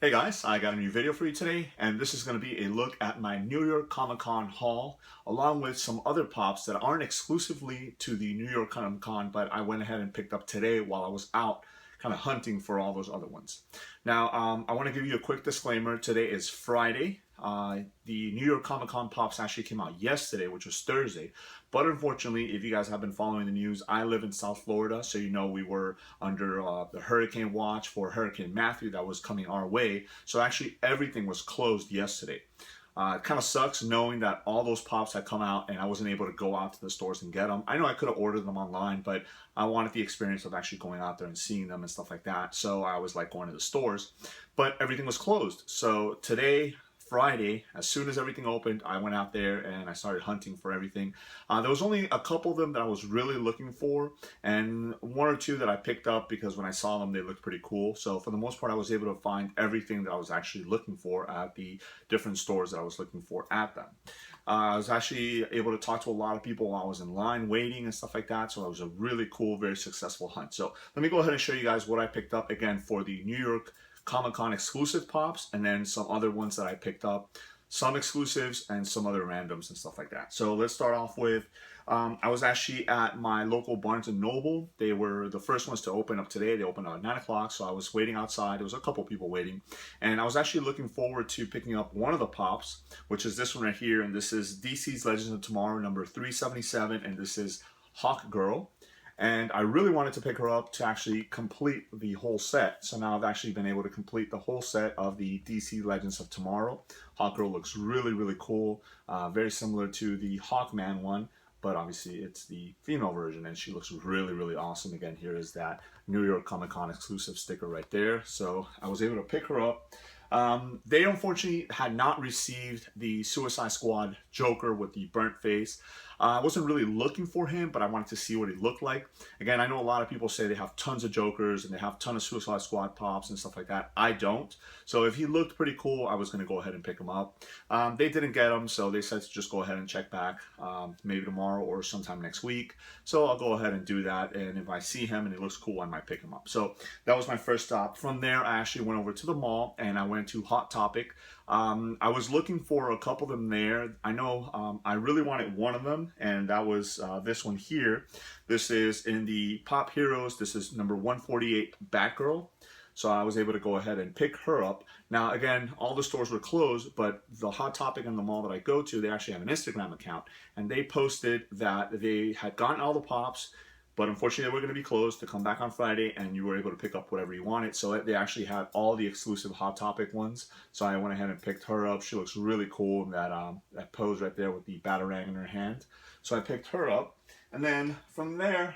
Hey guys, I got a new video for you today, and this is going to be a look at my New York Comic Con haul, along with some other pops that aren't exclusively to the New York Comic Con, but I went ahead and picked up today while I was out kind of hunting for all those other ones. Now, I want to give you a quick disclaimer. Today is Friday. The New York Comic Con pops actually came out yesterday, which was Thursday. But unfortunately, if you guys have been following the news, I live in South Florida, so you know we were under the hurricane watch for Hurricane Matthew that was coming our way. So actually everything was closed yesterday. It kind of sucks knowing that all those pops had come out and I wasn't able to go out to the stores and get them. I know I could have ordered them online, but I wanted the experience of actually going out there and seeing them and stuff like that. So I was like going to the stores, but everything was closed. So today, Friday, as soon as everything opened, I went out there and I started hunting for everything. There was only a couple of them that I was really looking for, and one or two that I picked up because when I saw them, they looked pretty cool. So for the most part, I was able to find everything that I was actually looking for at the different stores that I was looking for at them. I was actually able to talk to a lot of people while I was in line waiting and stuff like that. So it was a really cool, very successful hunt. So let me go ahead and show you guys what I picked up again for the New York Comic-Con exclusive pops, and then some other ones that I picked up, some exclusives and some other randoms and stuff like that. So let's start off with, I was actually at my local Barnes & Noble. They were the first ones to open up today. They opened at 9 o'clock, so I was waiting outside. There was a couple people waiting, and I was actually looking forward to picking up one of the pops, which is this one right here, and this is DC's Legends of Tomorrow number 377, and this is Hawk Girl. And I really wanted to pick her up to actually complete the whole set. So now I've actually been able to complete the whole set of the DC Legends of Tomorrow. Hawkgirl looks really, really cool. Very similar to the Hawkman one, but obviously it's the female version and she looks really, really awesome. Again, here is that New York Comic Con exclusive sticker right there. So I was able to pick her up. They unfortunately had not received the Suicide Squad Joker with the burnt face. I wasn't really looking for him, but I wanted to see what he looked like. Again, I know a lot of people say they have tons of Jokers and they have tons of Suicide Squad pops and stuff like that. I don't. So if he looked pretty cool, I was going to go ahead and pick him up. They didn't get him, so they said to just go ahead and check back maybe tomorrow or sometime next week. So I'll go ahead and do that, and if I see him and he looks cool, I might pick him up. So that was my first stop. From there, I actually went over to the mall and I went to Hot Topic. I was looking for a couple of them there. I know I really wanted one of them, and that was this one here. This is in the Pop Heroes. This is number 148, Batgirl. So I was able to go ahead and pick her up. Now, again, all the stores were closed, but the Hot Topic and the mall that I go to, they actually have an Instagram account, and they posted that they had gotten all the pops, but unfortunately they were going to be closed to come back on Friday, and you were able to pick up whatever you wanted. So they actually had all the exclusive Hot Topic ones. So I went ahead and picked her up. She looks really cool in that pose right there with the Batarang in her hand. So I picked her up. And then from there,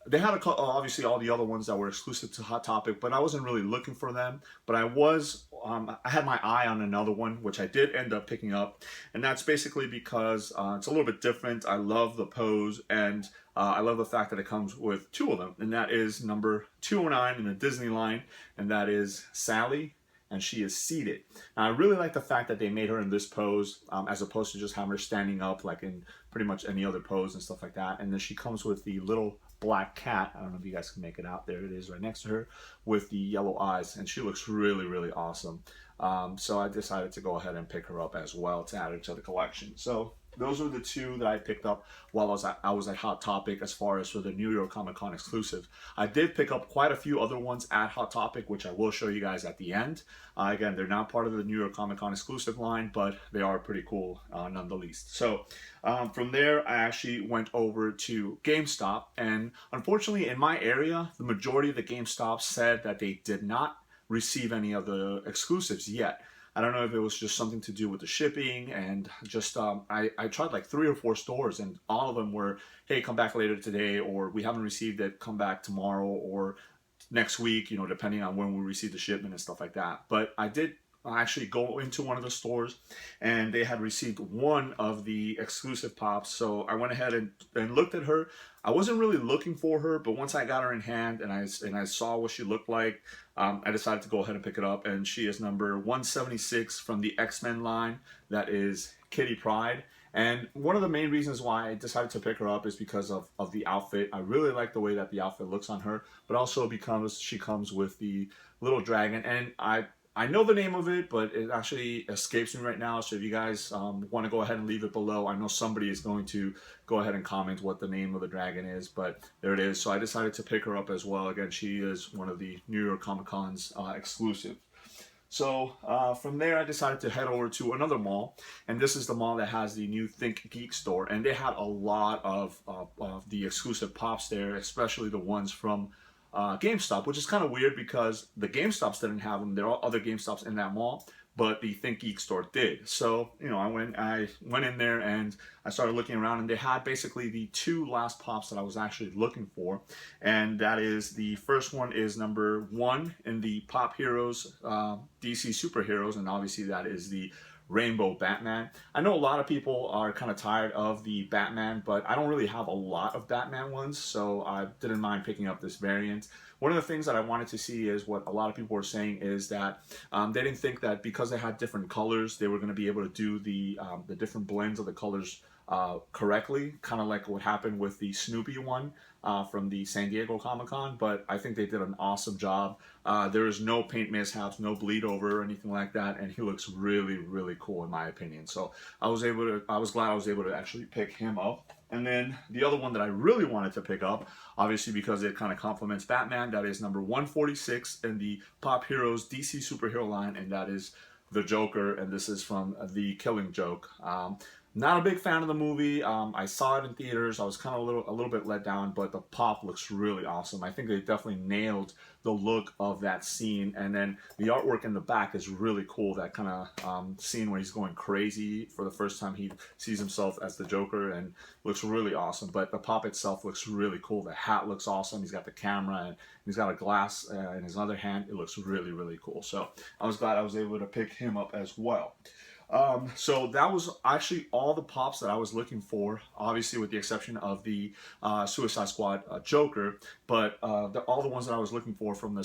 they had obviously all the other ones that were exclusive to Hot Topic, but I wasn't really looking for them. But I had my eye on another one, which I did end up picking up, and that's basically because it's a little bit different. I love the pose, and I love the fact that it comes with two of them, and that is number 209 in the Disney line, and that is Sally, and she is seated. Now, I really like the fact that they made her in this pose as opposed to just having her standing up like in pretty much any other pose and stuff like that. And then she comes with the little black cat. I don't know if you guys can make it out. There it is right next to her with the yellow eyes, and she looks really, really awesome. So I decided to go ahead and pick her up as well to add her to the collection. So those were the two that I picked up while I was at Hot Topic as far as for the New York Comic Con exclusive. I did pick up quite a few other ones at Hot Topic, which I will show you guys at the end. Again, they're not part of the New York Comic Con exclusive line, but they are pretty cool none the least. So from there, I actually went over to GameStop, and unfortunately in my area, the majority of the GameStop said that they did not receive any of the exclusives yet. I don't know if it was just something to do with the shipping, and just I tried like 3 or 4 stores, and all of them were, hey, come back later today, or we haven't received it, come back tomorrow or next week, you know, depending on when we receive the shipment and stuff like that. But I did actually go into one of the stores, and they had received one of the exclusive pops. So I went ahead and looked at her. I wasn't really looking for her, but once I got her in hand and I saw what she looked like, I decided to go ahead and pick it up. And she is number 176 from the X-Men line. That is Kitty Pryde. And one of the main reasons why I decided to pick her up is because of the outfit. I really like the way that the outfit looks on her, but also because she comes with the little dragon. And I know the name of it, but it actually escapes me right now. So if you guys want to go ahead and leave it below, I know somebody is going to go ahead and comment what the name of the dragon is, but there it is. So I decided to pick her up as well. Again, she is one of the New York Comic Con's exclusive. So from there, I decided to head over to another mall, and this is the mall that has the new ThinkGeek store, and they had a lot of the exclusive pops there, especially the ones from GameStop, which is kind of weird because the GameStops didn't have them. There are other GameStops in that mall, but the ThinkGeek store did. So, you know, I went in there and I started looking around, and they had basically the two last pops that I was actually looking for. And that is, the first one is number 1 in the Pop Heroes DC Superheroes, and obviously that is the Rainbow Batman. I know a lot of people are kind of tired of the Batman, but I don't really have a lot of Batman ones, so I didn't mind picking up this variant. One of the things that I wanted to see is what a lot of people were saying is that they didn't think that because they had different colors, they were going to be able to do the different blends of the colors correctly, kind of like what happened with the Snoopy one from the San Diego Comic-Con, but I think they did an awesome job. There is no paint mishaps, no bleed over or anything like that, and he looks really, really cool in my opinion. So I was glad I was able to actually pick him up. And then the other one that I really wanted to pick up, obviously because it kind of complements Batman, that is number 146 in the Pop Heroes DC superhero line, and that is the Joker, and this is from The Killing Joke. Not a big fan of the movie. I saw it in theaters. I was kind of a little bit let down, but the pop looks really awesome. I think they definitely nailed the look of that scene, and then the artwork in the back is really cool. That kind of scene where he's going crazy for the first time he sees himself as the Joker, and looks really awesome. But the pop itself looks really cool. The hat looks awesome. He's got the camera, and he's got a glass in his other hand. It looks really, really cool. So I was glad I was able to pick him up as well. So that was actually all the pops that I was looking for, obviously with the exception of the Suicide Squad Joker, but all the ones that I was looking for from the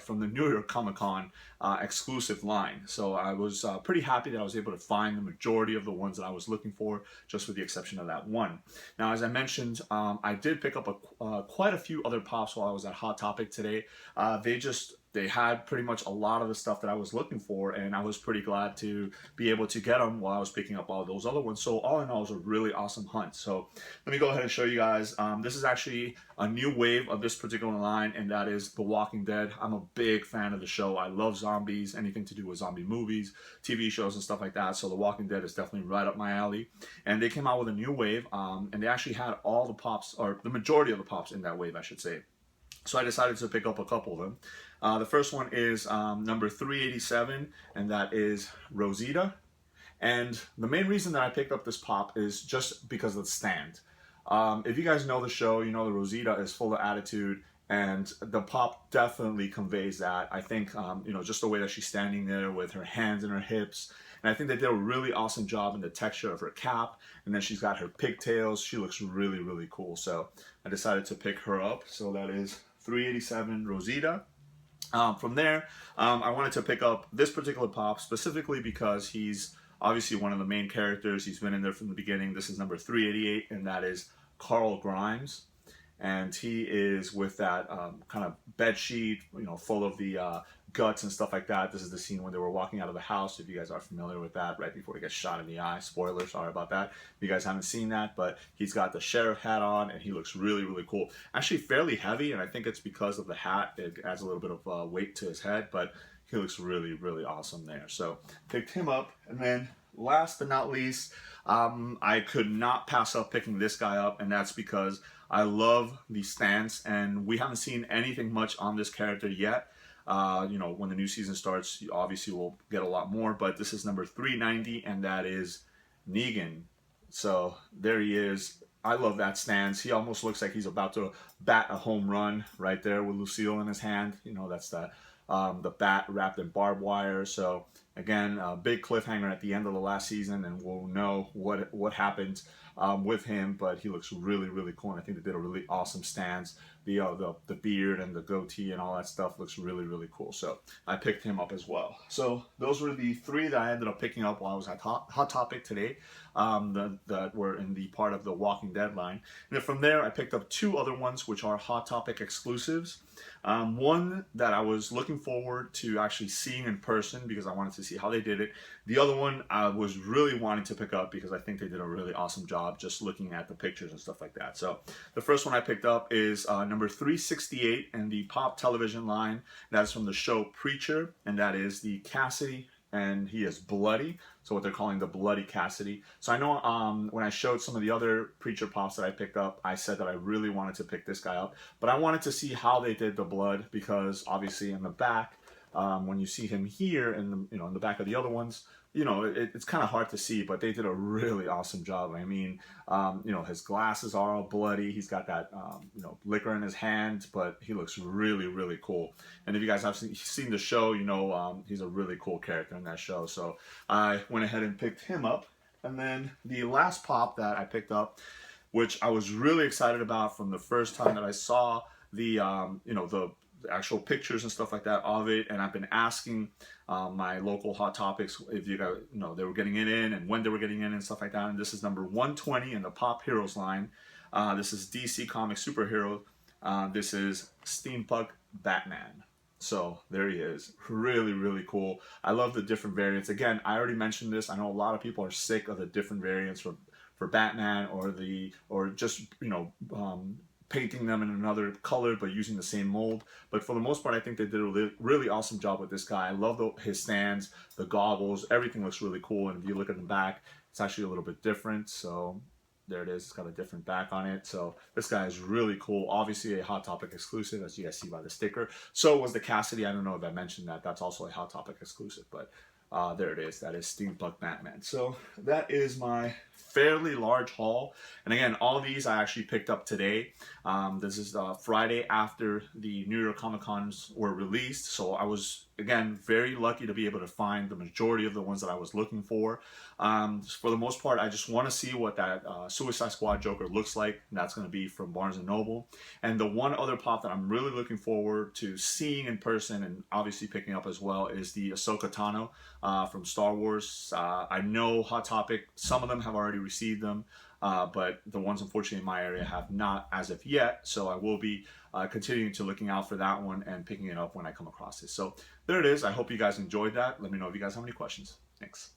from the New York Comic Con exclusive line. So I was pretty happy that I was able to find the majority of the ones that I was looking for, just with the exception of that one. Now, as I mentioned, I did pick up quite a few other pops while I was at Hot Topic today. They had pretty much a lot of the stuff that I was looking for, and I was pretty glad to be able to get them while I was picking up all those other ones. So all in all, it was a really awesome hunt. So let me go ahead and show you guys. This is actually a new wave of this particular line, and that is The Walking Dead. I'm a big fan of the show. I love zombies, anything to do with zombie movies, TV shows, and stuff like that. So The Walking Dead is definitely right up my alley. And they came out with a new wave, and they actually had all the pops, or the majority of the pops in that wave, I should say. So I decided to pick up a couple of them. The first one is number 387, and that is Rosita. And the main reason that I picked up this pop is just because of the stand. If you guys know the show, you know that Rosita is full of attitude, and the pop definitely conveys that. I think, you know, just the way that she's standing there with her hands in her hips. And I think they did a really awesome job in the texture of her cap. And then she's got her pigtails. She looks really, really cool. So I decided to pick her up. So that is 387 Rosita. From there, I wanted to pick up this particular pop specifically because he's obviously one of the main characters. He's been in there from the beginning. This is number 388, and that is Carl Grimes. And he is with that kind of bed sheet, you know, full of the guts and stuff like that. This is the scene when they were walking out of the house, if you guys are familiar with that, right before he gets shot in the eye. Spoiler, sorry about that if you guys haven't seen that, but he's got the sheriff hat on, and he looks really, really cool. Actually fairly heavy, and I think it's because of the hat. It adds a little bit of weight to his head, but he looks really, really awesome there. So picked him up. And then last but not least, I could not pass up picking this guy up, and that's because I love the stance, and we haven't seen anything much on this character yet. You know, when the new season starts, obviously we'll get a lot more, but this is number 390, and that is Negan. So there he is. I love that stance. He almost looks like he's about to bat a home run right there with Lucille in his hand. You know, that's the bat wrapped in barbed wire. So Again, a big cliffhanger at the end of the last season, and we'll know what happened with him. But he looks really, really cool, and I think they did a really awesome stance. The beard and the goatee and all that stuff looks really, really cool. So I picked him up as well. So those were the three that I ended up picking up while I was at Hot Topic today, that were in the part of the Walking Dead line. And then from there, I picked up two other ones, which are Hot Topic exclusives. One that I was looking forward to actually seeing in person because I wanted to see how they did it. The other one I was really wanting to pick up because I think they did a really awesome job just looking at the pictures and stuff like that. So the first one I picked up is number 368 in the Pop Television line. That's from the show Preacher, and that is the Cassidy, and he is bloody, so what they're calling the Bloody Cassidy. So I know when I showed some of the other Preacher Pops that I picked up, I said that I really wanted to pick this guy up, but I wanted to see how they did the blood, because obviously in the back, when you see him here in the, in the back of the other ones, it's kind of hard to see, but they did a really awesome job. I mean, his glasses are all bloody. He's got that, liquor in his hand, but he looks really, really cool. And if you guys have seen the show, he's a really cool character in that show. So I went ahead and picked him up. And then the last pop that I picked up, which I was really excited about from the first time that I saw the actual pictures and stuff like that of it, and I've been asking my local Hot Topics if you guys, they were getting it in and when they were getting in and stuff like that. And this is number 120 in the Pop Heroes line. This is DC Comics superhero. This is Steampunk Batman. So there he is. Really, really cool. I love the different variants. Again, I already mentioned this. I know a lot of people are sick of the different variants for Batman, or just painting them in another color but using the same mold. But for the most part, I think they did a really awesome job with this guy. I love his stands, the goggles, everything looks really cool. And if you look at the back, it's actually a little bit different. So there it is. It's got a different back on it. So this guy is really cool. Obviously a Hot Topic exclusive, as you guys see by the sticker. So was the Cassidy. I don't know if I mentioned that. That's also a Hot Topic exclusive, but there it is. That is Steampunk Batman. So that is my fairly large haul. And again, all of these I actually picked up today. This is Friday after the New York Comic Cons were released. So I was, again, very lucky to be able to find the majority of the ones that I was looking for. For the most part, I just want to see what that Suicide Squad Joker looks like. And that's going to be from Barnes & Noble. And the one other pop that I'm really looking forward to seeing in person and obviously picking up as well is the Ahsoka Tano from Star Wars. I know Hot Topic, some of them have already received them, but the ones unfortunately in my area have not as of yet. So I will be continuing to looking out for that one and picking it up when I come across it. So there it is. I hope you guys enjoyed that. Let me know if you guys have any questions. Thanks.